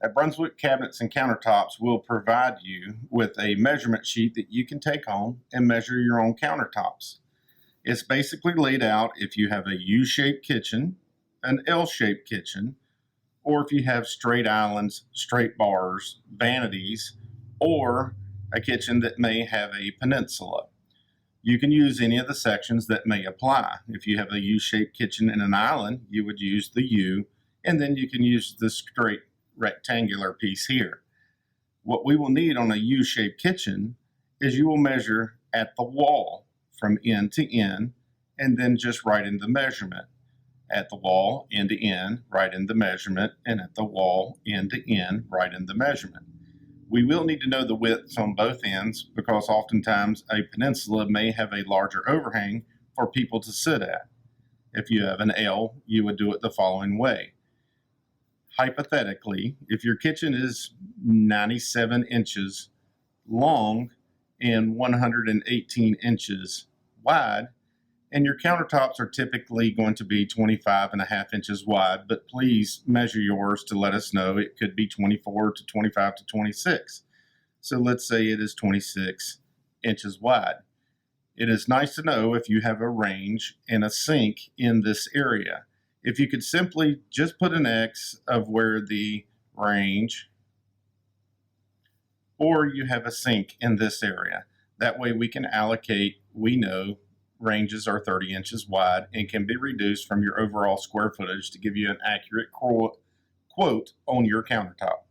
At Brunswick Cabinets and Countertops, we'll provide you with a measurement sheet that you can take home and measure your own countertops. It's basically laid out if you have a U-shaped kitchen, an L-shaped kitchen, or if you have straight islands, straight bars, vanities, or a kitchen that may have a peninsula. You can use any of the sections that may apply. If you have a U-shaped kitchen and an island, you would use the U, and then you can use the straight rectangular piece here. What we will need on a U-shaped kitchen is you will measure at the wall from end to end, and then just write in the measurement. At the wall, end to end, write in the measurement, and at the wall, end to end, write in the measurement. We will need to know the widths on both ends because oftentimes a peninsula may have a larger overhang for people to sit at. If you have an L, you would do it the following way. Hypothetically, if your kitchen is 97 inches long and 118 inches wide, and your countertops are typically going to be 25.5 inches wide, but please measure yours to let us know. It could be 24 to 25 to 26. So let's say it is 26 inches wide. It is nice to know if you have a range and a sink in this area. If you could simply just put an X of where the range or you have a sink in this area. That way we can allocate, we know ranges are 30 inches wide and can be reduced from your overall square footage to give you an accurate quote on your countertop.